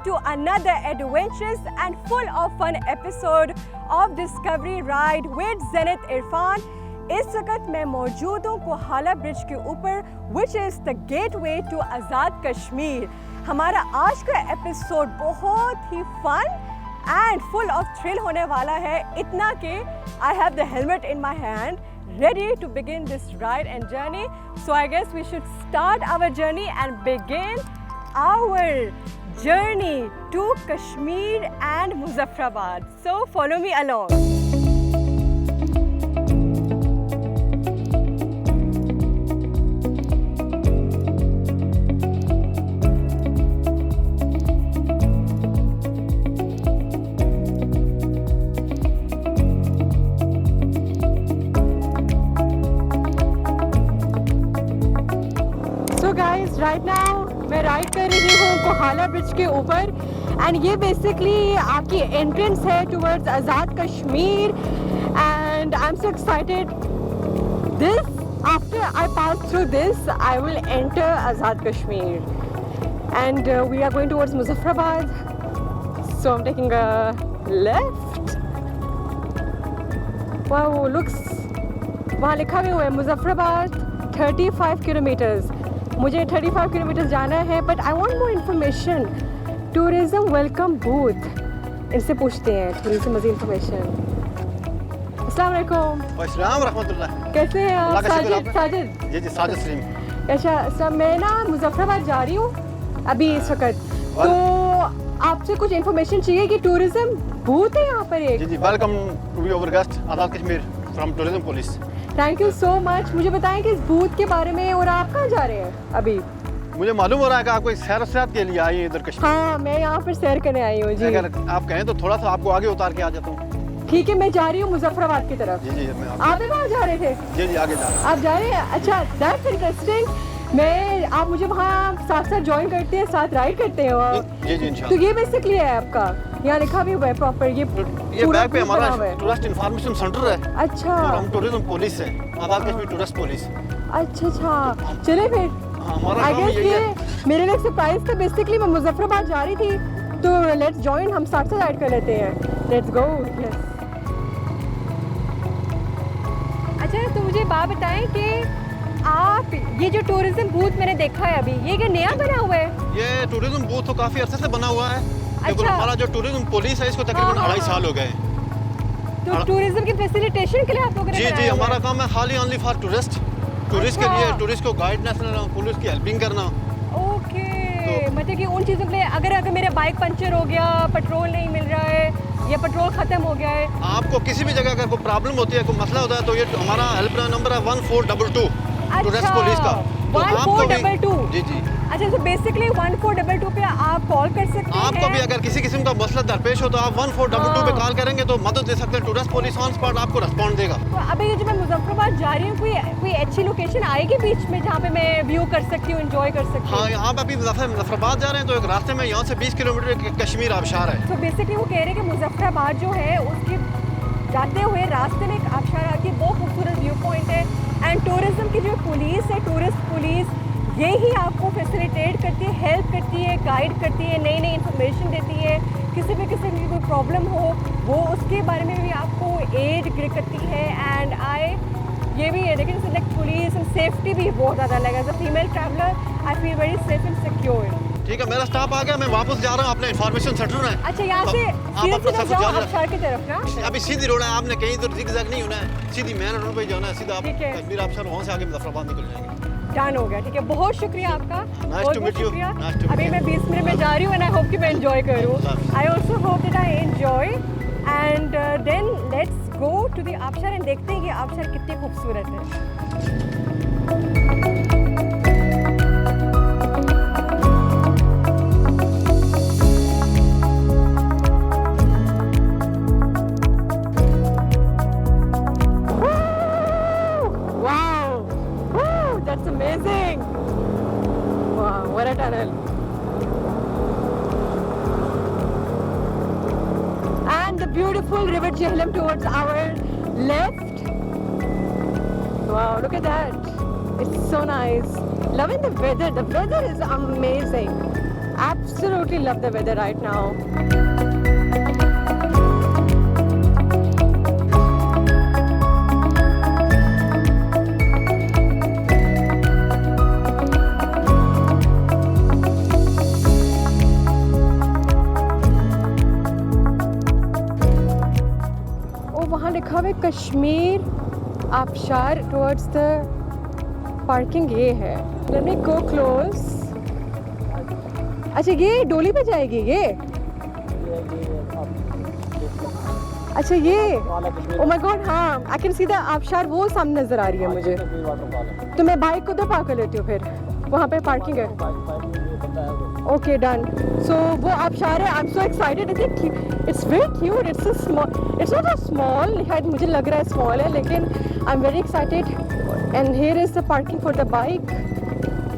to another adventurous and full of fun episode of Discovery Ride with Zenith Irfan. इस वक्त मैं मौजूद हूँ कोहाला ब्रिज के ऊपर which is the gateway to Azad Kashmir. हमारा आज का एपिसोड बहुत ही fun and full of thrill होने वाला है, इतना कि I have the helmet in my hand ready to begin this ride and journey. So I guess we should start our journey and begin our journey to Kashmir and Muzaffarabad. So follow me along. Right now मैं ride कर रही हूँ Kohala bridge के ऊपर and ये basically आपकी entrance है towards Azad Kashmir and I am so excited this after I pass through this I will enter Azad Kashmir and we are going towards Muzaffarabad so I am taking a left wow looks वहाँ लिखा भी हुआ है Muzaffarabad 35 kilometres. मुझे 35 kilometre जाना है but I want more information. Tourism welcome booth, इनसे पूछते हैं थोड़ी सी मज़ीद इन्फॉर्मेशन। अस्सलाम वालेकुम। अस्सलाम रहमतुल्लाह। कैसे हैं आप? साजिद जी जी साजिद सलीम। अच्छा सब मैं ना मुजफ्फराबाद जा रही हूँ अभी इस वक्त, तो आपसे कुछ इन्फॉर्मेशन चाहिए कि टूरिज्म बूथ है यहाँ पर एक। जी जी welcome to be our guest Azad Kashmir from tourism police. Thank you so much. मुझे बताएं कि इस बूथ के बारे में और आप कहाँ जा रहे हैं अभी? मुझे मालूम हो रहा है कि आप कोई सैर सयाहत के लिए आई हैं इधर कश्मीर। हाँ मैं यहाँ पर सैर करने आई हूँ जी। अगर आप कहें तो थोड़ा सा आपको आगे उतार के आ जाता हूँ। ठीक है मैं जा रही हूँ मुजफ्फराबाद की तरफ। जी जी मैं आप भी वहाँ जा रहे थे? जी जी आगे जा रहा हूँ। आप जा रहे हैं? अच्छा दैट्स इंटरेस्टिंग। मैं आप मुझे वहाँ साथ साथ ज्वाइन करते हैं, साथ राइड करते हैं। जी जी इंशाल्लाह। तो ये बेसिकली है आपका, यहाँ लिखा भी हुआ है प्रॉपर, ये बैग पे हमारा टूरिस्ट इंफॉर्मेशन सेंटर है। अच्छा और हम टूरिज्म पुलिस है, आज़ाद कश्मीर टूरिस्ट पुलिस। अच्छा अच्छा चले फिर। हमारा आई काम गेस यही ये है। मेरे लिए सरप्राइज था। बेसिकली मैं मुजफ्फराबाद जा रही थी तो लेट्स जॉइन, हम साथ साथ राइड कर लेते हैं। Let's go. अच्छा तो मुझे बात बताएं कि आप ये जो टूरिज्म बूथ मैंने देखा है अभी, ये क्या नया बना हुआ है? ये टूरिज्म बूथ तो काफ़ी अरसे से बना हुआ है। अच्छा। हमारा जो टूरिज्म पुलिस है इसको तकरीबन 2.5 साल हो गए। तो टूरिज्म की फैसिलिटेशन के लिए आप लोगों ने जी बनाया जी हुआ है? हमारा काम है खाली ओनली फॉर टूरिस्ट के लिए, टूरिस्ट को गाइडेंस करना, पुलिस की हेल्पिंग करना। ओके मतलब कि उन चीज़ों के लिए अगर मेरा बाइक पंचर हो गया, पेट्रोल नहीं मिल रहा है या पेट्रोल ख़त्म हो गया है, आपको किसी भी जगह अगर कोई प्रॉब्लम होती है, कोई मसला होता है, तो ये हमारा हेल्पलाइन नंबर है 1422 टूरिस्ट पुलिस का। 1422। जी जी। अच्छा तो बेसिकली 1422 पे आप कॉल कर सकते हैं। आपको भी अगर किसी किस्म का मसला दरपेश हो तो आप 1422 पे कॉल करेंगे तो मदद दे सकते हैं। टूरिस्ट पुलिस ऑन स्पॉट आपको रिस्पॉन्ड देगा। तो अभी ये जो मैं मुजफ्फराबाद जा रही हूँ, कोई अच्छी लोकेशन आएगी बीच में जहाँ पे मैं व्यू कर सकती हूँ, एंजॉय कर सकती हूँ? हाँ यहाँ पे अभी मुजफ्फराबाद जा रहे हैं तो एक रास्ते में यहाँ से 20 किलोमीटर कश्मीर आबशार है। तो बेसिकली वो कह रहे हैं कि मुजफ्फराबाद जो है उसके जाते हुए रास्ते में एक आबशार आती है, बहुत खूबसूरत व्यू पॉइंट है। एंड टूरिज्म की जो पुलिस है, टूरिस्ट पुलिस, यही आपको फैसिलिटेट करती है, हेल्प करती है, गाइड करती है, नई नई इन्फॉर्मेशन देती है। किसी भी किस्म की कोई प्रॉब्लम हो वो उसके बारे में भी आपको एड करती है। एंड ये भी है लेकिन सिलेक्ट पुलिस एंड सेफ्टी भी बहुत ज़्यादा लगा। As a female traveller I feel very safe and secure. ठीक है मेरा स्टॉप आ गया, मैं वापस जा रहा हूँ अपने इन्फॉर्मेशन सेंटर में। अच्छा यहाँ से सीधा जाओ आबशार की तरफ ना? अभी सीधी रोड है, आपने कहीं इधर जिगजैग नहीं होना है, सीधी मेन रोड पे जाना है, सीधा आप कश्मीर आबशार, वहाँ से आगे मुजफ्फराबाद निकल जाएंगे। डन हो गया। ठीक है बहुत शुक्रिया आपका। बहुत बहुत शुक्रिया। अभी मैं 20 मिनट में जा रही हूँ एंड आई होप कि मैं एंजॉय करूँ। I also hope that I enjoy and then let's go to the आबशार एंड देखते हैं कि आबशार कितनी खूबसूरत है। That's amazing. Wow, what a tunnel. And the beautiful river Jhelum towards our left. Wow, look at that. It's so nice. Loving the weather. The weather is amazing. absolutely love the weather right now. वहाँ लिखा हुआ है Kashmir आबशार towards the parking ये है. Let me go close. अच्छा ये डोली पे जाएगी ये? अच्छा ये ओ माय गॉड हाँ आई कैन सी द आबशार वो सामने नजर आ रही है मुझे. तो मैं बाइक को तो पार्क कर लेती हूँ फिर वहाँ पे पार्किंग है. Okay done. सो वो आबशार है. I am so excited. It's very cute. It's a small it's not a small शायद मुझे लग रहा है स्मॉल है लेकिन I am very excited. And here is the parking for the bike.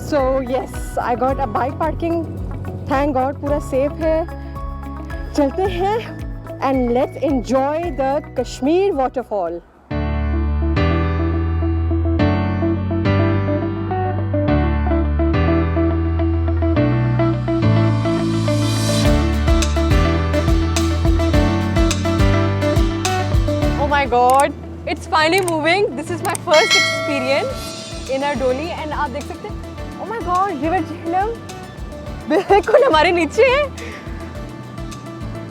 So yes I got a bike parking. Thank God पूरा safe है. चलते हैं and let's enjoy the Kashmir waterfall. My God, it's finally moving. This is my first experience in a dolly and आप देख सकते हैं. Oh my God, river Jhelum बिल्कुल हमारे नीचे है.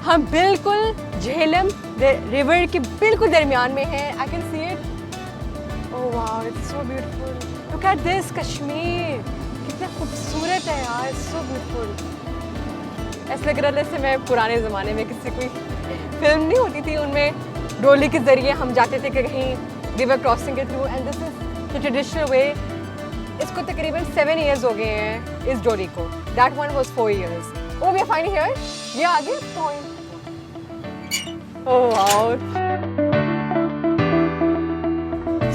हम बिल्कुल झेलम रिवर के बिल्कुल दरमियान में हैं. I can see it. Oh wow, it's so beautiful. Look at this Kashmir. कितना खूबसूरत है यार. It's so beautiful. ऐसा लग रहा है जैसे मैं पुराने ज़माने में किसी कोई फिल्म नहीं होती थी उनमें डोली के ज़रिए हम जाते थे कि कहीं रिवर क्रॉसिंग के through. And this is the traditional way. इसको तकरीबन 7 इयर्स हो गए हैं इस डोली को. That one was 4 years. Oh we are finally here. ये आगे point. Oh wow.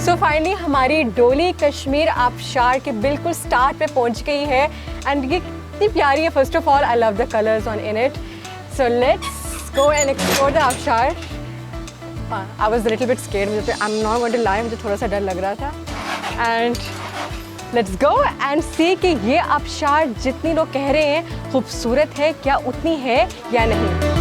So finally हमारी डोली कश्मीर आबशार के बिल्कुल स्टार्ट पे पहुंच गई है. एंड ये कितनी प्यारी है. First of all I love the colours on in it. So let's go and explore the आबशार. I was a little bit scared. I'm not going to lie. मुझे थोड़ा सा डर लग रहा था. And let's go and see कि ये आबशार जितनी लोग कह रहे हैं खूबसूरत है क्या उतनी है या नहीं.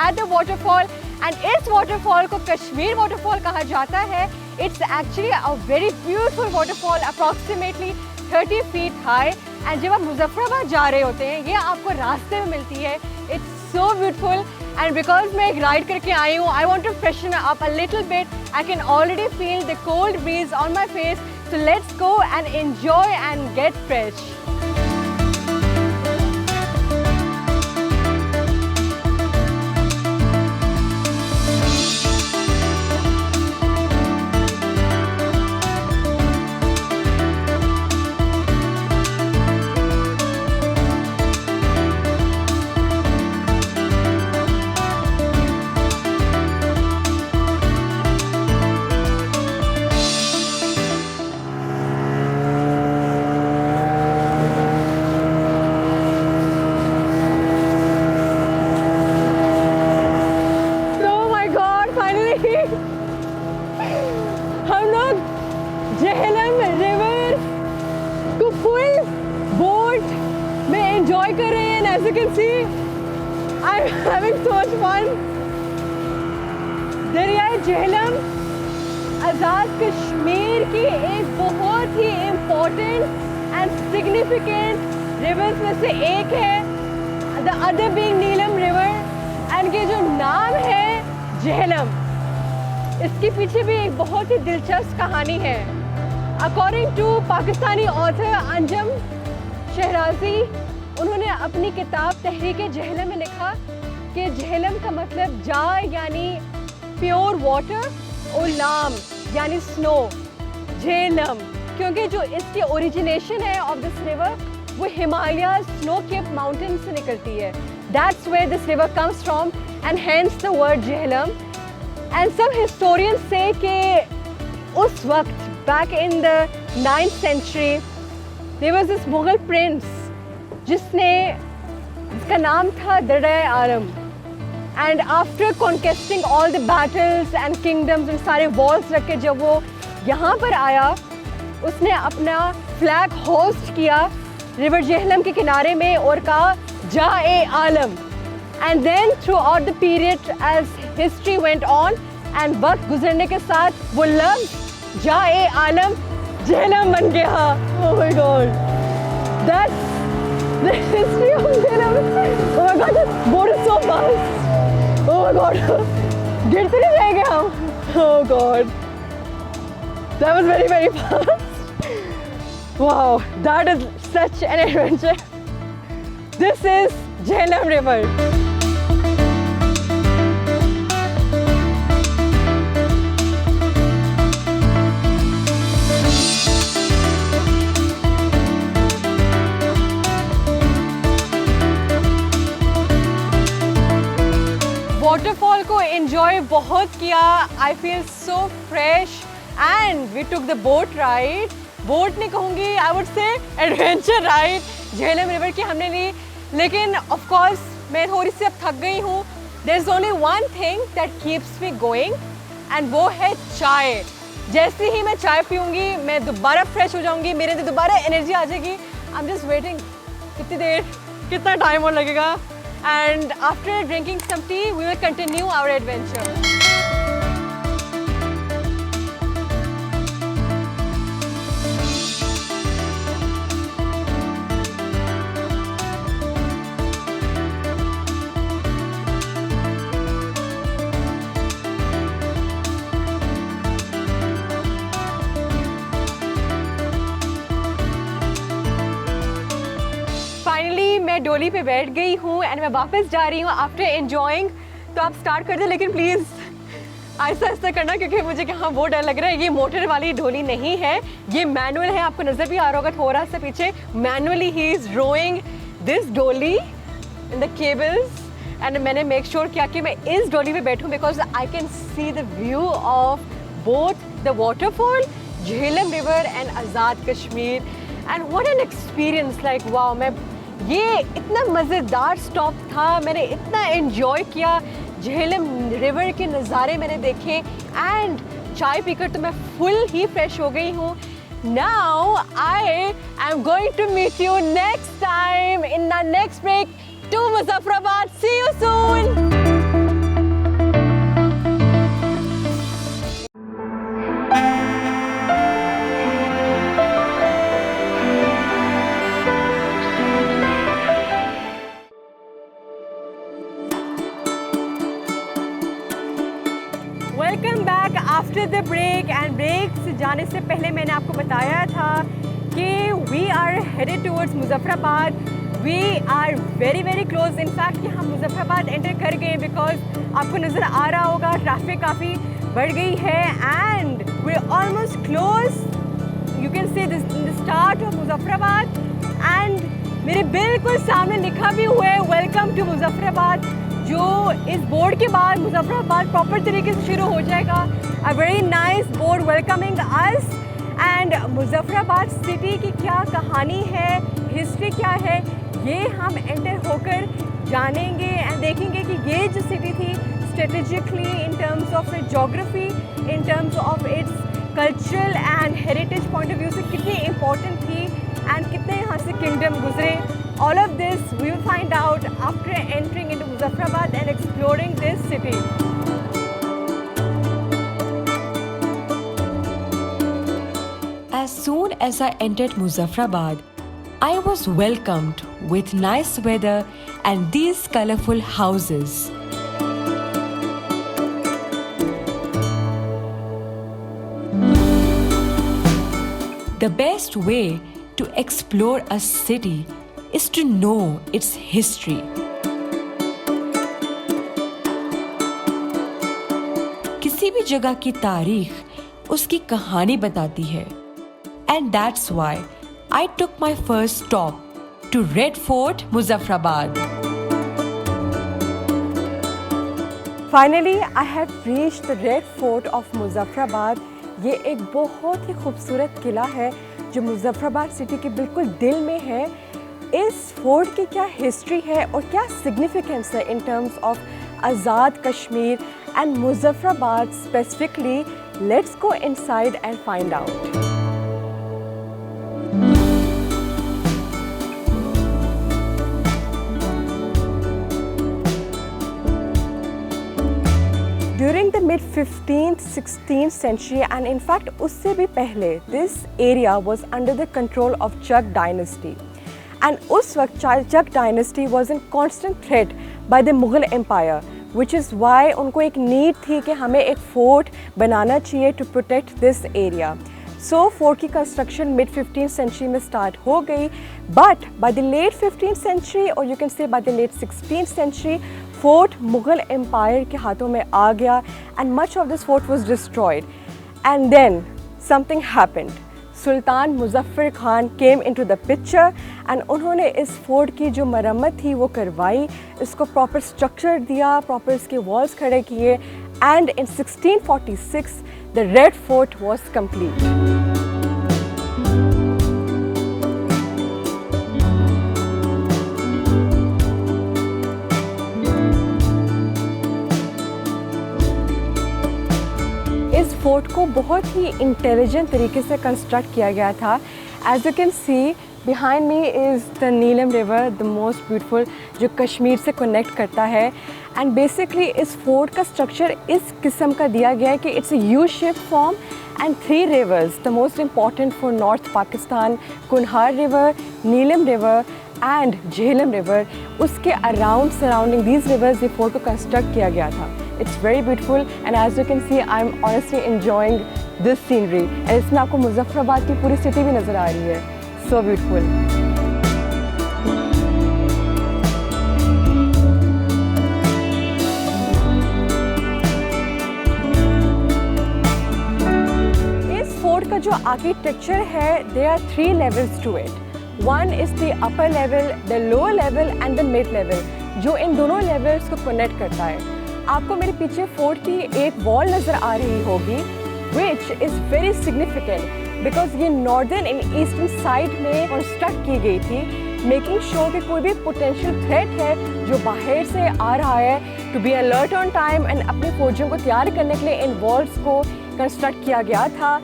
At the waterfall and इस waterfall को कश्मीर waterfall कहा जाता है. It's actually a very beautiful waterfall, approximately 30 feet high. And जब आप मुजफ्फराबाद जा रहे होते हैं ये आपको रास्ते में मिलती है. It's so beautiful. And because मैं एक राइड करके आई हूँ, I want to freshen up a little bit. I can already feel the cold breeze on my face. So let's go and enjoy and get fresh. enjoy कर रहे हैं. As you can see, I'm having so much fun. दरियाए Jhelum Azad Kashmir की एक बहुत ही important and significant reverse में से एक है. The other being Neelam river. And ये जो नाम है झेलम, इसके पीछे भी एक बहुत ही दिलचस्प कहानी है. According to Pakistani author Anjum Shehrazi, उन्होंने अपनी किताब तहरीक झेलम में लिखा कि झेलम का मतलब जा यानी प्योर वाटर और लाम यानी स्नो. झेलम क्योंकि जो इसकी ओरिजिनेशन है ऑफ दिस रिवर वो हिमालय स्नो केप माउंटेन से निकलती है. That's where this river comes from, and hence the word Jhelum. And some historians say कि उस वक्त, back in the 9th century, there was this Mughal prince जिसका नाम था दर्रा आलम. And after conquesting all the battles and kingdoms and सारे walls रख के जब वो यहाँ पर आया, उसने अपना फ्लैग होस्ट किया रिवर जेहलम के किनारे में और कहा जा-ए आलम. And then throughout the period as history went on and वक्त गुजरने के साथ वो लफ्ज़ जा-ए आलम जेहलम बन गया. Oh my God, that's the history of Jhelum. Oh my God, this boat is so fast. Oh my God, गिरते नहीं जाएंगे हम. Oh God, that was very very fast. Wow, that is such an adventure. This is Jhelum River. Waterfall को enjoy बहुत किया. I feel so fresh and we took the boat ride. Boat नहीं कहूँगी, I would say adventure ride Jhelum river की हमने ली. लेकिन of course मैं थोड़ी सी अब थक गई हूँ. There is only one thing that keeps me going and वो है चाय. जैसे ही मैं चाय पीऊँगी मैं दोबारा फ्रेश हो जाऊँगी, मेरे अंदर दोबारा एनर्जी आ जाएगी. आई एम जस्ट वेटिंग कितनी देर, कितना टाइम और लगेगा. And after drinking some tea, we will continue our adventure. Finally मैं डोली पे बैठ गई हूँ एंड मैं वापस जा रही हूँ आफ्टर एंजॉइंग. तो आप स्टार्ट कर दे, लेकिन प्लीज़ आहिस्ता आहिस्ता करना क्योंकि मुझे यहाँ बहुत डर लग रहा है. ये मोटर वाली डोली नहीं है, ये मैनुअल है. आपको नज़र भी आ रहा होगा थोड़ा सा पीछे. मैनुअली ही इज़ रोइंग दिस डोली इन द केबल्स एंड मैंने मेक श्योर किया कि मैं इस डोली पे बैठूँ because I can see the view of both the waterfall Jhelum river and Azad Kashmir. And what an experience, like wow. मैं ये इतना मज़ेदार स्टॉप था, मैंने इतना एंजॉय किया. झेलम रिवर के नज़ारे मैंने देखे एंड चाय पीकर तो मैं फुल ही फ्रेश हो गई हूँ. Now I am going to meet you next time in the next break to Muzaffarabad. See you soon. Welcome back after the break. And break से जाने से पहले मैंने आपको बताया था कि we are headed towards Muzaffarabad. We are very very close. In fact हम मुजफ्फराबाद एंटर कर गए बिकॉज आपको नज़र आ रहा होगा ट्रैफिक काफ़ी बढ़ गई है. And we are almost close. You can see this the start of Muzaffarabad. And मेरे बिल्कुल सामने लिखा भी हुआ है वेलकम टू मुजफ्फराबाद, जो इस बोर्ड के बाद मुजफ्फराबाद प्रॉपर तरीके से शुरू हो जाएगा. A very nice board welcoming us. And Muzaffarabad city की क्या कहानी है, हिस्ट्री क्या है, ये हम एंटर होकर जानेंगे एंड देखेंगे कि ये जो सिटी थी strategically in terms of its geography, in terms of its cultural and heritage point of view से कितनी इम्पोर्टेंट थी एंड कितने यहाँ से किंगडम गुजरे. All of this we will find out after entering into Muzaffarabad and exploring this city. As soon as I entered Muzaffarabad, I was welcomed with nice weather and these colorful houses. The best way to explore a city is to know its history. किसी भी जगह की तारीख उसकी कहानी बताती है. And that's why I took my first stop to Red Fort, Muzaffarabad. Finally, I have reached the Red Fort of Muzaffarabad. ये एक बहुत ही खूबसूरत किला है जो मुजफ्फराबाद सिटी के बिल्कुल दिल में है. इस फोर्ट की क्या हिस्ट्री है और क्या सिग्निफिकेंस है इन terms of Azad Kashmir and Muzaffarabad specifically. Let's go inside and find out. During the mid-15th, 16th century and in fact उससे भी पहले this area was under the control of Chugh dynasty and उस वक्त Chugh dynasty was in constant threat by the Mughal empire which is why उनको एक need थी कि हमें एक fort बनाना चाहिए to protect this area. So fort की construction mid-15th century में start हो गई but by the late 15th century or you can say by the late 16th century fort Mughal empire के हाथों में आ गया and much of this fort was destroyed and then something happened. Sultan Muzaffar Khan came into the picture and उन्होंने इस fort की जो मरम्मत थी वो करवाई, इसको प्रॉपर स्ट्रक्चर दिया, प्रॉपर इसके वॉल्स खड़े किए and in 1646 the red fort was complete. Fort को बहुत ही इंटेलिजेंट तरीके से कंस्ट्रक्ट किया गया था. As you can see behind me is the Neelum river, the most beautiful, जो कश्मीर से कनेक्ट करता है. एंड बेसिकली इस फोर्ट का स्ट्रक्चर इस किस्म का दिया गया है कि it's a U shape form and 3 rivers, the most important for north Pakistan, Kunhar river, Neelum river and Jhelum river, उसके अराउंड सराउंडिंग दीज रिवर्स ये फोर्ट को कंस्ट्रक्ट किया गया था. It's very beautiful and as you can see I'm honestly enjoying this scenery. and इसमें आपको मुजफ्फराबाद की पूरी सिटी भी नज़र आ रही है. So beautiful. इस फोर्ट का जो आर्किटेक्चर है there are 3 levels to it. One is the upper level, the lower level and the mid level, जो इन दोनों levels को connect करता है. आपको मेरे पीछे फोर्ट की एक वॉल नज़र आ रही होगी which is very significant because ये नॉर्दर्न एंड ईस्टर्न साइड में कंस्ट्रक्ट की गई थी, मेकिंग श्योर कि कोई भी पोटेंशियल थ्रेट है जो बाहर से आ रहा है to be alert on time and अपने फौजियों को तैयार करने के लिए इन वॉल्स को कंस्ट्रक्ट किया गया था.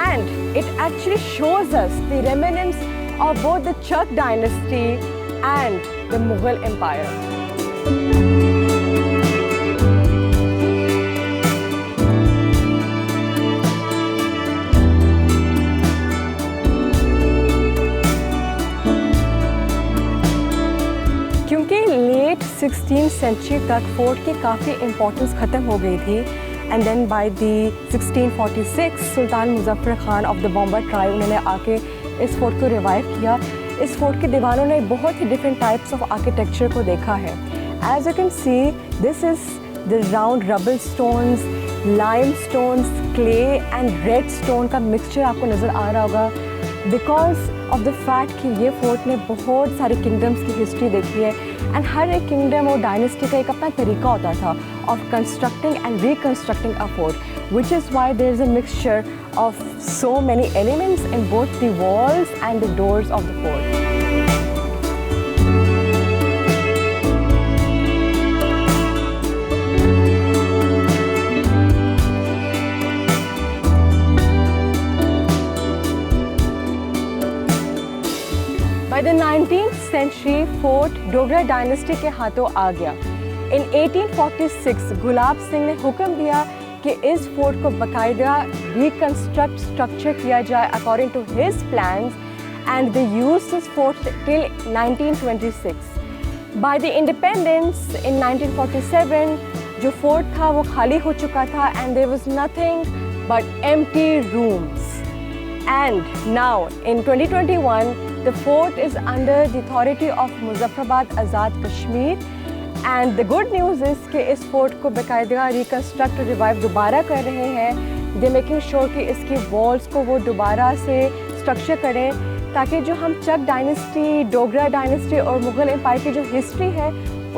And it actually shows us the remnants of both the Chak dynasty and the Mughal empire. क्योंकि लेट 16th सेंचुरी तक फोर्ट की काफ़ी इम्पोर्टेंस ख़त्म हो गई थी and then by the 1646 Sultan Muzaffar Khan of the Bomba tribe उन्होंने आके इस फोर्ट को रिवाइव किया. इस फोर्ट के दीवानों ने बहुत ही डिफरेंट टाइप्स ऑफ आर्किटेक्चर को देखा है. As you can see this is the round rubble stones, lime stones, clay and red stone का मिक्सचर आपको नज़र आ रहा होगा बिकॉज ऑफ द फैक्ट कि ये फोर्ट ने बहुत सारे किंगडम्स की हिस्ट्री देखी है एंड हर एक किंगडम और डायनेस्टी का एक अपना तरीका होता था of constructing and reconstructing a fort which is why there is a mixture of so many elements in both the walls and the doors of the fort. By the 19th century, fort Dogra dynasty के हाथों आ गया. In 1846, Gulab Singh ने हुक्म दिया कि इस fort को बाकायदा रिकंस्ट्रक्ट स्ट्रक्चर किया जाए according to his plans and they used this fort till 1926. By the independence in 1947, जो फोर्ट था वो खाली हो चुका था and there was nothing but empty rooms. And now in 2021, the fort is under the authority of Muzaffarabad Azad Kashmir. And the good news is कि इस fort को बाकायदा रिकंस्ट्रक्ट रिवाइव दोबारा कर रहे हैं. दे मेकिंग श्योर कि इसकी वॉल्स को वो दोबारा से स्ट्रक्चर करें ताकि जो हम चक डायनेस्टी, डोगरा डायनेस्टी और मुग़ल एम्पायर की जो हिस्ट्री है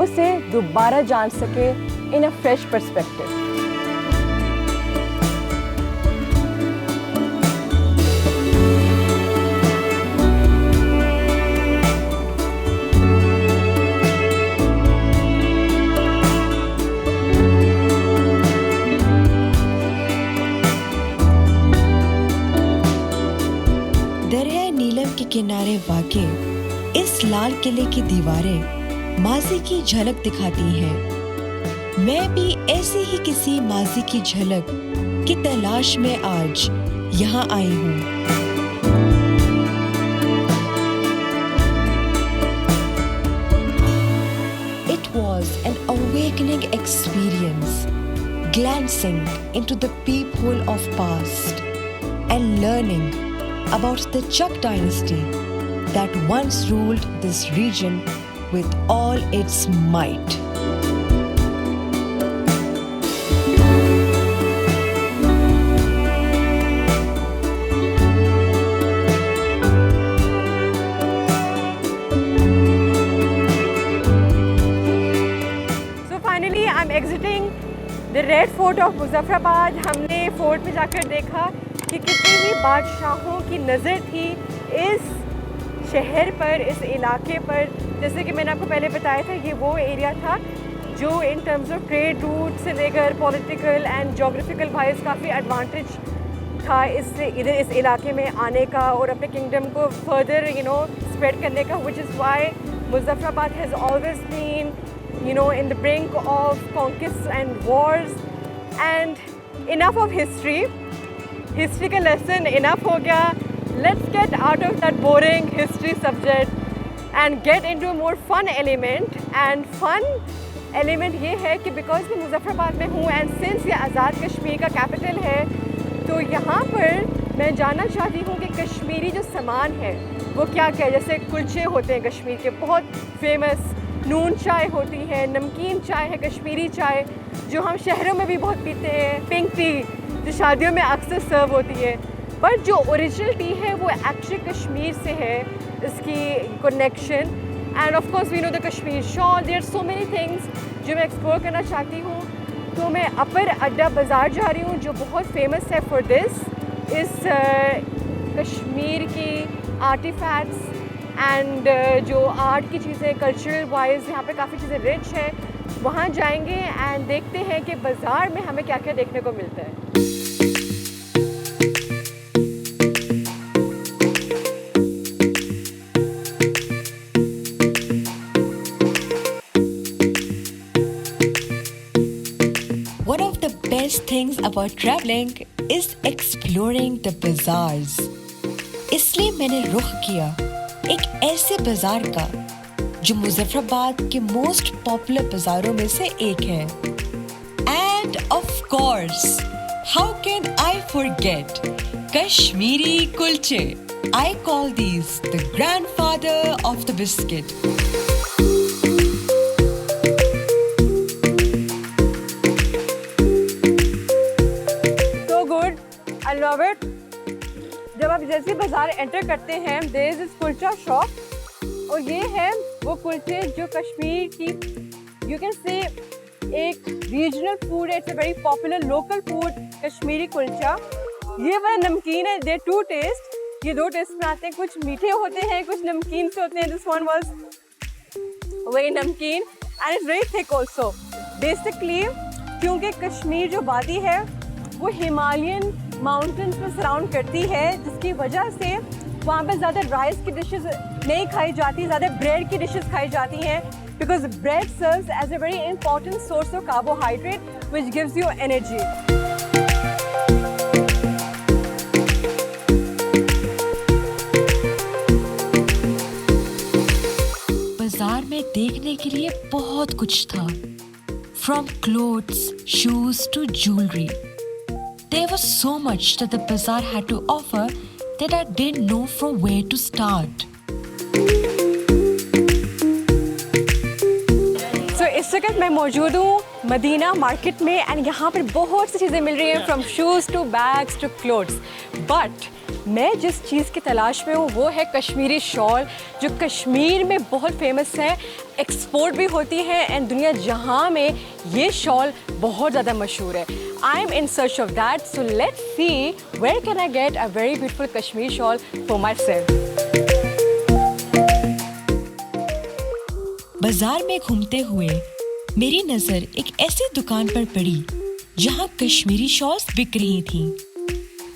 उसे दोबारा जान सके in a fresh perspective. दरिया नीलम के किनारे वाक़े इस लाल किले की दीवारें माजी की झलक दिखाती हैं। मैं भी ऐसी ही किसी माजी की झलक की तलाश में आज यहाँ आई हूँ। It was an awakening experience, glancing into the peephole of past and learning about the Chak dynasty that once ruled this region with all its might. So finally I'm exiting the Red Fort of Muzaffarabad. हमने fort में जाकर देखा कि कितनी ही बादशाहों की नज़र थी इस शहर पर, इस इलाके पर। जैसे कि मैंने आपको पहले बताया था, ये वो एरिया था जो इन टर्म्स ऑफ ट्रेड रूट से लेकर पॉलिटिकल एंड जोग्राफिकल वाइज काफ़ी एडवांटेज था इधर इस इलाके में आने का और अपने किंगडम को फर्दर स्प्रेड करने का, which is why Muzaffarabad has always been in the brink of conquests and wars. And enough of history का lesson enough हो गया. Let's get out of that boring history subject and get into a more fun element. And fun element ये है कि because मैं मुजफ्फराबाद में हूँ and since ये आज़ाद कश्मीर का कैपिटल है, तो यहाँ पर मैं जानना चाहती हूँ कि कश्मीरी जो सामान है वो क्या क्या है। जैसे कुलचे होते हैं कश्मीर के बहुत फेमस, नून चाय होती है, नमकीन चाय है, कश्मीरी चाय जो हम शहरों में भी बहुत पीते हैं, पिंक टी जो शादियों में अक्सर सर्व होती है। बट जो ओरिजिनल टी है वो एक्चुअली कश्मीर से है, इसकी connection. And of course we know the Kashmir shawl. There are so many things जो मैं एक्सप्लोर करना चाहती हूँ। तो मैं अपर अड्डा बाज़ार जा रही हूँ जो बहुत फेमस है फॉर दिस, इस कश्मीर की आर्टिफैक्ट्स एंड जो आर्ट की चीज़ें कल्चरल वाइज यहाँ पे काफ़ी चीज़ें रिच है। वहाँ जाएंगे एंड देखते हैं कि बाज़ार में हमें क्या क्या देखने को मिलता है। One of the best things about traveling is exploring the bazaars. इसलिए मैंने रुख किया एक ऐसे बाजार का जो मुजफ्फराबाद के मोस्ट पॉपुलर बाजारों में से एक है। And of course, how can I forget Kashmiri kulche. I call these the grandfather of the biscuit. So good, I love it. जब आप जैसे बाज़ार एंटर करते हैं, there is this kulcha shop और ये है वो कुलचे जो कश्मीर की यू कैन से एक रीजनल फूड है। It's a very popular local food Kashmiri kulcha. ये वाला नमकीन है, दे टू टेस्ट, ये दो टेस्ट में आते हैं, कुछ मीठे होते हैं कुछ नमकीन से होते हैं। दिस वन वाज वेरी नमकीन and it's very thick also. Basically क्योंकि कश्मीर जो वादी है वो हिमालयन माउंटेन्स में सराउंड करती है, जिसकी वजह से वहाँ पे ज़्यादा राइस की डिशेस नहीं खाई जाती, ज़्यादा ब्रेड की डिशेस खाई जाती हैं, because bread serves as a very important source of carbohydrate which gives you energy. बाजार में देखने के लिए बहुत कुछ था, from clothes, shoes to jewellery. There was so much that the bazaar had to offer that I didn't know from where to start. So इस वक्त मैं मौजूद हूँ मदीना मार्केट में एंड यहाँ पर बहुत सी चीज़ें मिल रही हैं, from shoes to bags to clothes. But मैं जिस चीज़ की तलाश में हूँ वो है कश्मीरी शॉल, जो कश्मीर में बहुत फेमस है, एक्सपोर्ट भी होती है एंड दुनिया जहाँ में ये शॉल बहुत ज़्यादा मशहूर है. I am in search of that, so let's see where can I get a very beautiful Kashmiri shawl for my सेल्फ. बाजार में घूमते हुए मेरी नजर एक ऐसी दुकान पर पड़ी जहां कश्मीरी शॉल्स बिक रही थीं.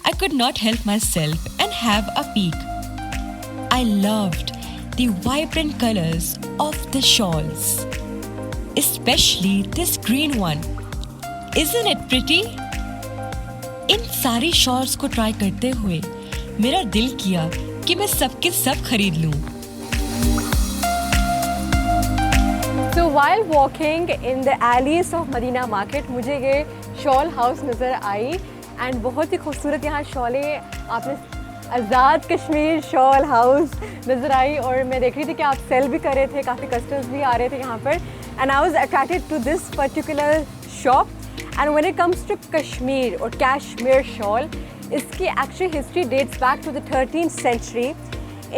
I could not help myself and have a peek. I loved the vibrant colors of the shawls, especially this green one. Isn't it pretty? इन सारी शॉल्स को ट्राई करते हुए मेरा दिल किया कि मैं सबके सब खरीद लूं. So while walking in the alleys of Medina Market, मुझे ये शॉल हाउस नज़र आई एंड बहुत ही खूबसूरत यहाँ शॉलें, आपने आज़ाद कश्मीर शॉल हाउस नज़र आई और मैं देख रही थी कि आप सेल भी कर रहे थे, काफ़ी कस्टमर्स भी आ रहे थे यहाँ पर and I was attracted to this particular shop. And when it comes to Kashmir और कैशमीर शॉल, इसकी actually history dates back to the 13th century.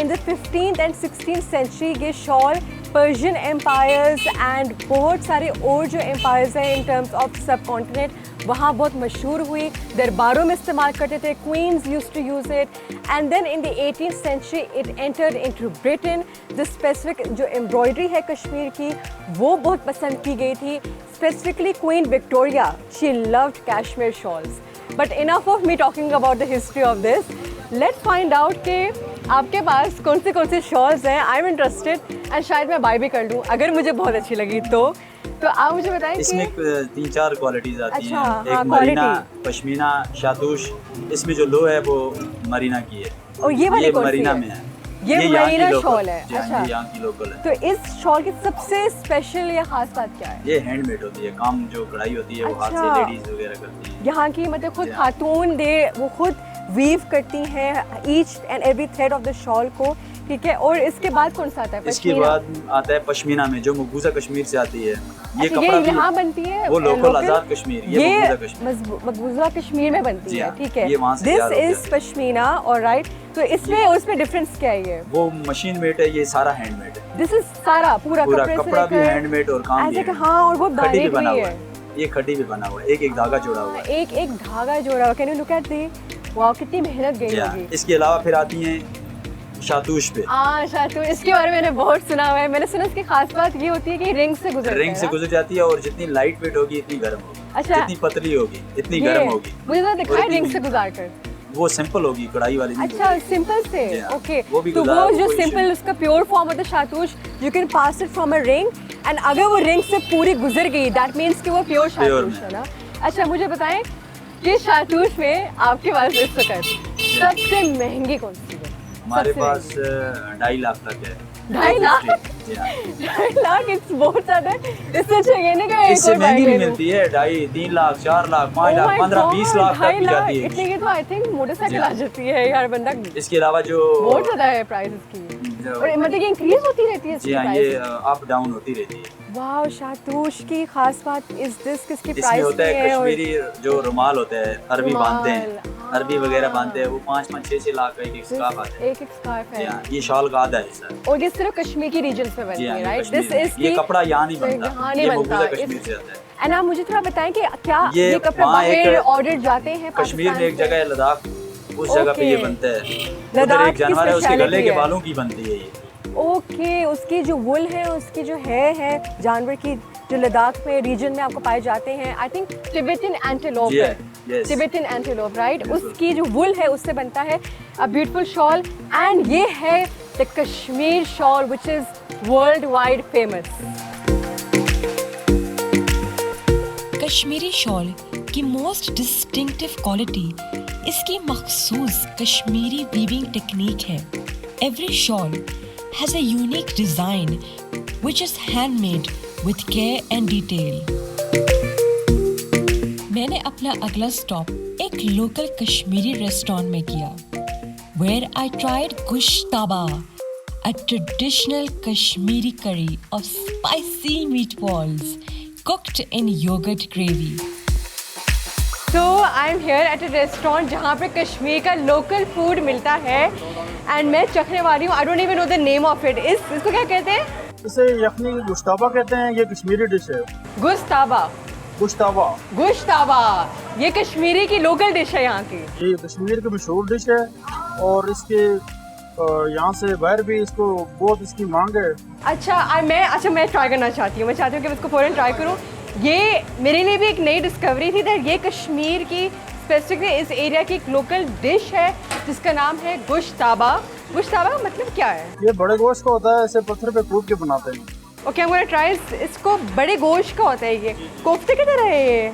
In the 15th and 16th century ये शॉल पर्शियन एम्पायर्स एंड बहुत सारे और जो empires हैं in terms of subcontinent, वहाँ बहुत मशहूर हुई, दरबारों में इस्तेमाल करते थे, queens used to use it. And then in the 18th century it entered into Britain. The specific जो एम्ब्रॉयडरी है कश्मीर की वो बहुत पसंद की गई थी. Specifically queen Victoria, she loved कैशमीर shawls. But enough of me talking about the history of this. Let's find out कि आपके पास कौन से शॉल्स हैं. आई एम इंटरेस्टेड एंड शायद मैं बाय भी कर लूँ अगर मुझे बहुत अच्छी लगी तो आप मुझे बताएं. इसमें 3-4 क्वालिटीज आती अच्छा, हैं. एक मरीना, पश्मीना, शातूश. इसमें जो लो है वो मरीना की है और ये वाली कौन सी मरीना है? में है. ये मरीना शॉल है. अच्छा, ये यहाँ की लोकल है. तो इस शॉल की सबसे स्पेशल या खास बात क्या है? ये हैंडमेड होती है. काम जो कढ़ाई होती है वो हाथ से अच्छा. लेडीज वगैरह करती हैं. यहाँ की मतलब खुद खातून वो खुद वीव करती हैं each and every thread of the shawl को. ठीक है, और इसके बाद कौन सा आता है? इसके बाद आता है पश्मीना में, जो मकबूजा कश्मीर से आती है. ये अच्छा, कपड़ा ये यहाँ बनती है वो लोकल आज़ाद कश्मीर. ये मकबूजा कश्मीर में बनती है. ठीक है, दिस इज पश्मीना. ऑलराइट, तो इसमें उसमें डिफरेंस क्या है? ये वो मशीन मेड है, ये सारा हैंडमेड है. दिस इज सारा पूरा कपड़ा भी हैंडमेड और काम भी. हाँ, और वो खड्डी भी बना हुआ है. ये खड्डी भी बना हुआ है, एक धागा जोड़ा हुआ है. एक धागा जोड़ा हुआ. Can you look at the? वाह, कितनी मेहनत गई होगी. इसके अलावा फिर आती हैं शातूश पे. शातूश, इसके बारे में मैंने बहुत सुना हुआ है. मैंने सुना इसकी खास बात ये होती है कि रिंग से गुजर जाती है और जितनी लाइट वेट होगी इतनी गर्म होगी. अच्छा, जितनी पतली होगी इतनी गर्म होगी. मुझे तो दिखा है रिंग से गुजार कर. वो सिंपल होगी, कढ़ाई वाली. अच्छा, सिंपल से. ओके, तो वो जो सिंपल उसका प्योर फॉर्म होता है shahtoosh, you can pass it from a ring and अगर वो रिंग से पूरी गुजर गई दैट मीन्स कि वो प्योर शातूश है ना. अच्छा, मुझे बताएं कि शातूश में आपके पास इस वक्त सबसे महंगी कौन सी है? हमारे पास 2.5 लाख तक है. 2.5 लाख? 2.5 लाख इट्स बहुत ज्यादा. इससे चाहिए ना कि इससे महंगी नहीं मिलती है. 2.5-3 लाख, 4 लाख, 5 लाख, 15-20 लाख तक भी जाती है. इतनी की तो आई थिंक मोटरसाइकिल आ जाती है यार बंदा. इसके अलावा जो बहुत ज्यादा है प्राइस इसकी, और मतलब कि इंक्रीज होती रहती है. जी हाँ, ये अप डाउन होती रहती है. वाह, शातूश की खास बात इज दिस, किसकी प्राइस इसमें होता है कश्मीरी जो रुमाल होता है, अरबी बांधते हैं, अरबी वगैरह बांधते हैं, वो 5-6 लाख का एक स्कार्फ आता है. एक स्कार्फ है. ये शॉल का आधा हिस्सा है और ये सिर्फ कश्मीर की रीजन में बनती है, राइट? दिस इज ये कपड़ा यहाँ नहीं बनता, ये मकबूजा कश्मीर से आता है. एंड आप मुझे थोड़ा बताएं कि क्या ये कपड़े बाहर ऑर्डर जाते हैं? कश्मीर में एक जगह है लद्दाख, उस जगह पे ये बनता है. उधर एक जानवर है, उसके गले के बालों की बनती है ये. ओके, उसकी जो वुल है, उसकी जो है जानवर की, जो लद्दाख में रीजन में आपको पाए जाते हैं. आई थिंक टिबेटन एंटीलोप है. Tibetan antelope, right? उसकी जो वुल है उससे बनता है अ ब्यूटीफुल शॉल. एंड ये है the Kashmir shawl which is world wide famous. Kashmiri shawl की मोस्ट डिस्टिंक्टिव क्वालिटी इसकी मखसूस कश्मीरी वीविंग टेक्निक है. Every shawl has a unique design which is handmade with care and detail. मैंने अपना अगला स्टॉप एक लोकल कश्मीरी रेस्टोरेंट में किया, where I tried gushtaba, a traditional Kashmiri curry of spicy meatballs cooked in yogurt gravy. So I am here at a restaurant जहाँ पे कश्मीर का local food मिलता है एंड मैं चखने वाली हूँ. I don't even know the name of it. इसको क्या कहते हैं? इसे यखनी गुश्ताबा कहते हैं. ये कश्मीरी डिश है. गुश्ताबा. गुश्ताबा. गुश्ताबा ये कश्मीरी की लोकल डिश है यहाँ की. ये कश्मीर की मशहूर डिश है और इसके यहाँ से बाहर भी इसको बहुत इसकी मांग है. अच्छा मैं ट्राई करना चाहती हूँ. मैं चाहती हूँ कि मैं इसको फ़ौरन ट्राई करूँ. ये मेरे लिए भी एक नई डिस्कवरी थी दैट ये कश्मीर की स्पेसिफिकली इस एरिया की एक लोकल डिश है जिसका नाम है गुश्ताबा. गुश्ताबा मतलब क्या है? ये बड़े गोश्त का होता है. इसे पत्थर पे कूट के बनाते हैं. Okay, I am gonna try. इसको बड़े गोश्त का होता है. ये कोफ्ते की तरह है. ये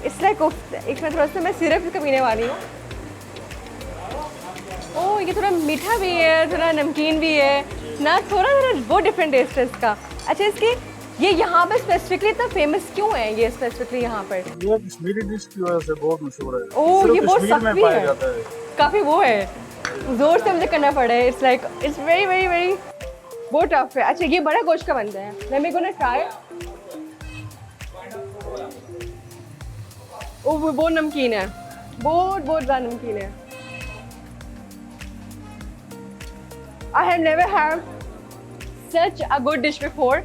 इट्स लाइक कोफ्ते. एक मिनट थोड़ा सा मैं सिर्फ इसका पीने वाली हूँ. ओह, ये थोड़ा मीठा भी है, थोड़ा नमकीन भी है ना. थोड़ा बहुत डिफरेंट टेस्ट है इसका. अच्छा, इसकी ये यहाँ पर स्पेसिफिकली इतना फेमस क्यों है? ये स्पेसिफिकली यहाँ पर ये कश्मीरी डिश की वजह से बहुत मशहूर है. ओह, ये बहुत सख्त भी है. जाता है. काफ़ी वो है, जोर से मुझे करना पड़ा है. It's like it's very very very बहुत टफ है. अच्छा, ये बड़ा गोश्त का बनता है. मैं मेरे को ना ट्राई. ओह, वो बहुत नमकीन है. बहुत ज़्यादा नमकीन है. I have never had such a good dish before.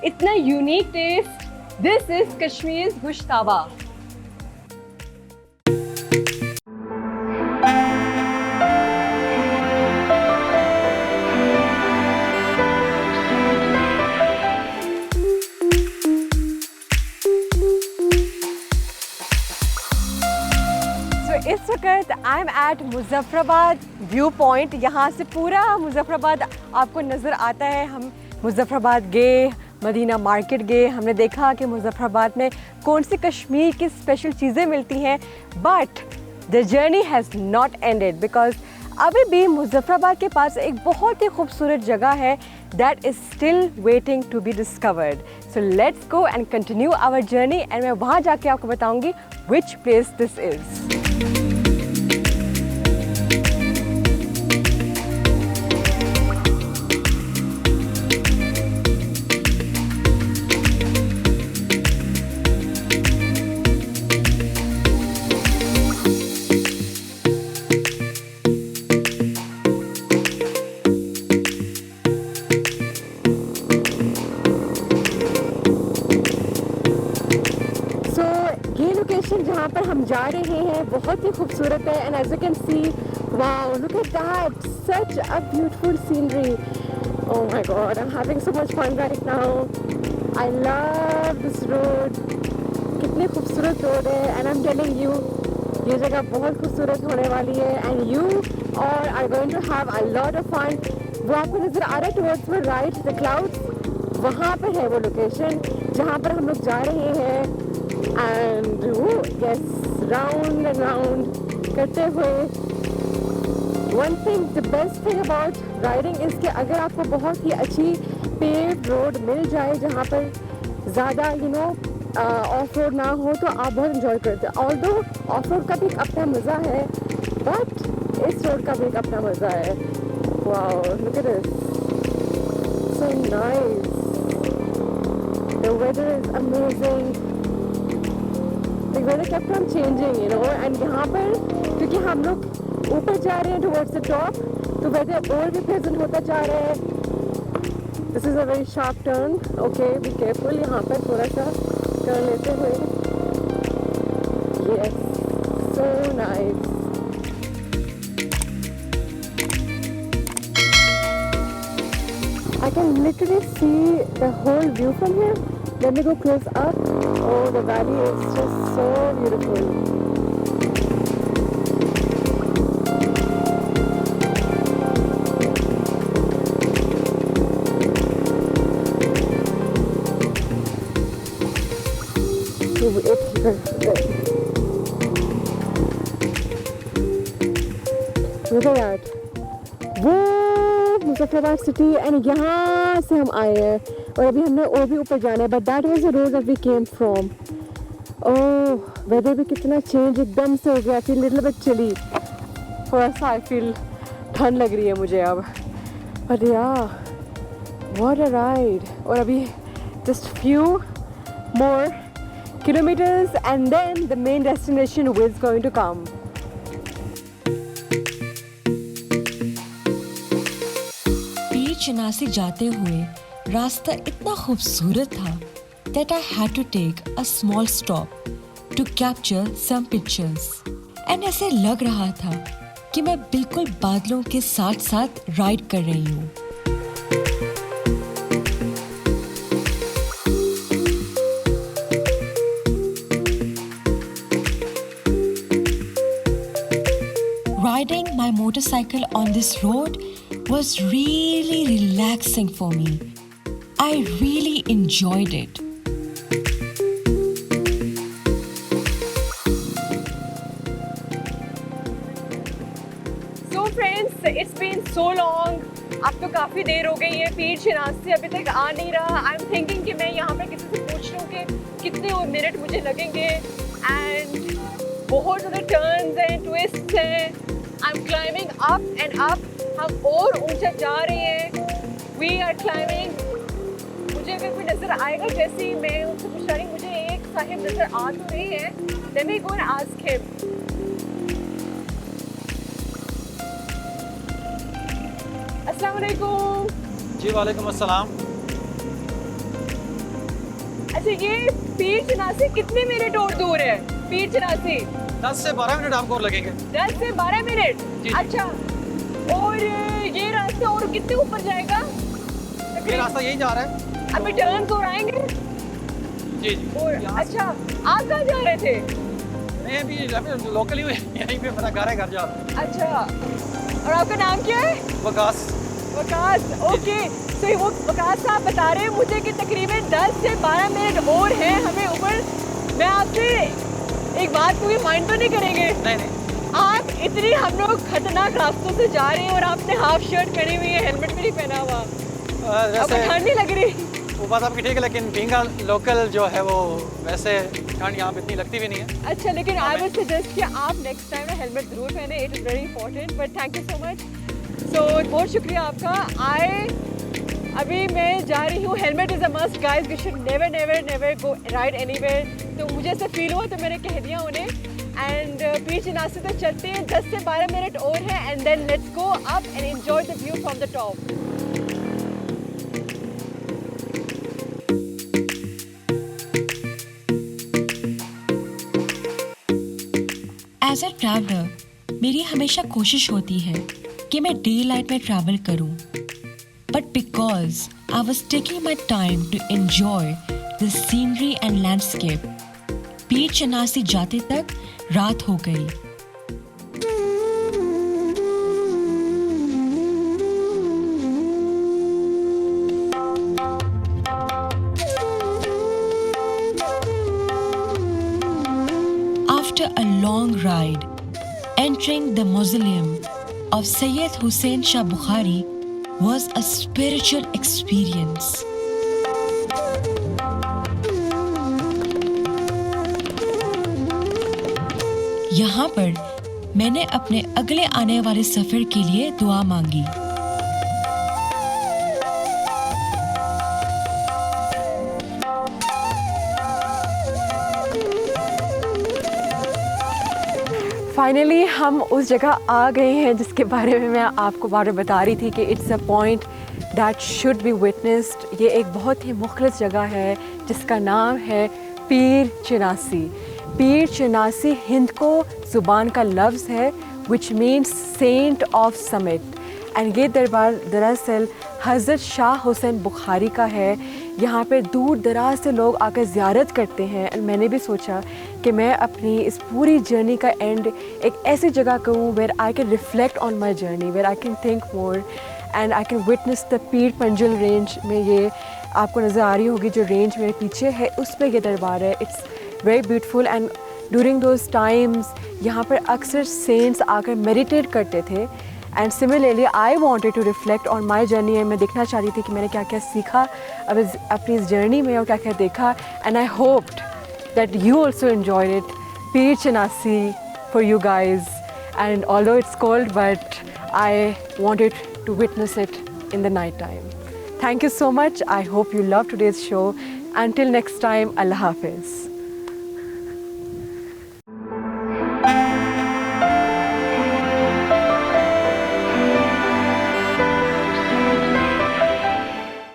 इतना unique taste. This is Kashmir's Gushtaba. इस वक्त I am at Muzaffarabad view point. यहाँ से पूरा मुजफ्फराबाद आपको नज़र आता है. हम मुजफ्फराबाद गए, मदीना मार्केट गए. हमने देखा कि मुजफ्फराबाद में कौन सी कश्मीर की स्पेशल चीज़ें मिलती हैं. But the journey has not ended because अभी भी मुजफ्फराबाद के पास एक बहुत ही खूबसूरत जगह है that is still waiting to be discovered. So let's go and continue our journey and मैं वहाँ जाके आपको बताऊँगी विच प्लेस दिस इज़. जहाँ पर हम जा रहे हैं बहुत ही खूबसूरत है. And as you can see, wow, look at that, such a beautiful scenery. Oh my god, I am having so much fun right now. I love this road. कितनी खूबसूरत रोड है. And I am telling you, ये जगह बहुत खूबसूरत होने वाली है. एंड यू और are going to have a lot of fun. वो आपको नज़र आ रहा है towards my right, the clouds. वहाँ पर है वो लोकेशन जहाँ पर हम लोग जा रहे हैं. And yes, round and round करते हुए. One thing, the best thing about riding is कि अगर आपको बहुत ही अच्छी पेव्ड रोड मिल जाए जहाँ पर ज़्यादा ऑफ रोड ना हो तो आप बहुत इन्जॉय करते हैं. ऑल्दो ऑफ रोड का भी एक अपना मज़ा है बट इस रोड का भी एक अपना मज़ा है. Wow, look at this, so nice. The weather is amazing. The weather kept on changing, and यहाँ पर क्योंकि हम लोग ऊपर जा रहे हैं towards the top, तो weather और भी pleasant होता जा रहा है. This is a very sharp turn. Okay, be careful. यहाँ पर थोड़ा सा turn लेते हुए. Yes, so nice. I can literally see the whole view from here. Let me go close up. Oh, the valley is just so beautiful. Look at that. वो Muzaffarabad city and यहाँ से हम आए हैं और अभी हमने और भी ऊपर जाना है. But that was the road that we came from. Oh, weather भी कितना चेंज एकदम से हो गया. Feel little bit chilly. थोड़ा सा आई फील ठंड लग रही है मुझे अब. बट या, व्हाट अ राइड. और अभी just few more kilometers and then the main destination is going to come. पीर चनासी जाते हुए रास्ता इतना खूबसूरत था that I had to take a small stop to capture some pictures. And ऐसे लग रहा था कि मैं बिल्कुल बादलों के साथ साथ राइड कर रही हूँ. Riding my motorcycle on this road was really relaxing for me. I really enjoyed it. So friends, it's been so long. अब तो काफ़ी देर हो गई है. पीर चनासी अभी तक आ नहीं रहा. I'm thinking कि मैं यहाँ पे किसी से पूछ लूँ कि कितने और मिनट मुझे लगेंगे. And बहुत ज़्यादा टर्न्स हैं, ट्विस्ट्स हैं. I'm climbing up and up. हम और ऊंचा जा रहे हैं. We are climbing. मुझे अगर कोई नज़र आएगा जैसे ही मैं उनसे पूछ रही हूँ, मुझे एक साहिब नज़र आ तो रही है. Let me go and ask him. अस्सलाम वालेकुम. जी वालेकुम अस्सलाम. अच्छा, ये पीर चनासी कितने मिनट और दूर है? पीर चनासी 10 से 12 मिनट आपको और लगेंगे. 10 से 12 मिनट. जी. अच्छा, और ये रास्ता और कितने ऊपर जाएगा? ये रास्ता यही जा रहा है. अभी टर्न्स और आएंगे. जी जी. और अच्छा, आप कहाँ जा रहे थे? मैं भी लोकल ही यहीं पे मेरा घर है, घर जा रहा हूँ. अच्छा, और आपका नाम क्या है? वकास. वकास. ओके. तो वो वकास साहब बता रहे हैं मुझे कि तकरीबन 10 से 12 मिनट और हैं हमें ऊपर. मैं आपसे एक बात को भी माइंड तो नहीं करेंगे? नहीं. आप इतनी हम लोग खतरनाक रास्तों से जा रहे हैं और आपने हाफ शर्ट पहनी हुई है, हेलमेट भी नहीं पहना हुआ. आपको ठंड नहीं लग रही? वो बात आपकी ठीक है, लेकिन बीइंग लोकल जो है वो वैसे ठंड यहाँ पे इतनी लगती भी नहीं है. अच्छा, लेकिन आई वुड सजेस्ट कि आप नेक्स्ट टाइम ना हेलमेट जरूर पहने. It is very important. But thank you so much. So बहुत शुक्रिया आपका. अभी मैं जा रही हूँ. Helmet is a must guys. We should never never never go ride anywhere. तो मुझे ऐसा फील हुआ तो मैंने कह दिया उन्हें. एंड पीर चनासी तक चलते हैं. 10 से 12 मिनट और हैं and then let's go up and enjoy the view from the top. As a traveller मेरी हमेशा कोशिश होती है कि मैं डे लाइट में ट्रैवल करूं. But because I was taking my time to enjoy the scenery and landscape, Pir Chinasi जाते तक रात हो गई. After a long ride, entering the mausoleum of Sayyid Hussain Shah Bukhari was a spiritual experience. यहाँ पर मैंने अपने अगले आने वाले सफर के लिए दुआ मांगी. फाइनली हम उस जगह आ गए हैं जिसके बारे में मैं आपको बार बार बता रही थी कि it's a point that should be witnessed. ये एक बहुत ही मुखलिस जगह है जिसका नाम है पीर चनासी. पीर चनासी हिंद को ज़ुबान का लफ्ज़ है which means saint of summit. एंड ये दरबार दरअसल हज़रत शाह हुसैन बुखारी का है. यहाँ पे दूर दराज से लोग आकर ज़ियारत करते हैं. एंड मैंने भी सोचा कि मैं अपनी इस पूरी जर्नी का एंड एक ऐसी जगह करूँ where I can reflect on my journey, where I can think more and I can witness the Pir Panjal range में. ये आपको नज़र आ रही होगी जो रेंज मेरे पीछे है, उस पर यह दरबार है. It's very beautiful. And during those times यहाँ पर अक्सर सेंट्स आकर मेडिटेट करते थे. And similarly I wanted to reflect on my journey. मैं देखना चाह रही थी कि मैंने क्या क्या सीखा अब अपनी इस जर्नी में और क्या क्या देखा. And I hoped that you also enjoyed it. Pir Chanasi for you guys, and although it's cold, but I wanted to witness it in the night time. Thank you so much. I hope you loved today's show. Until next time, Allah Hafiz.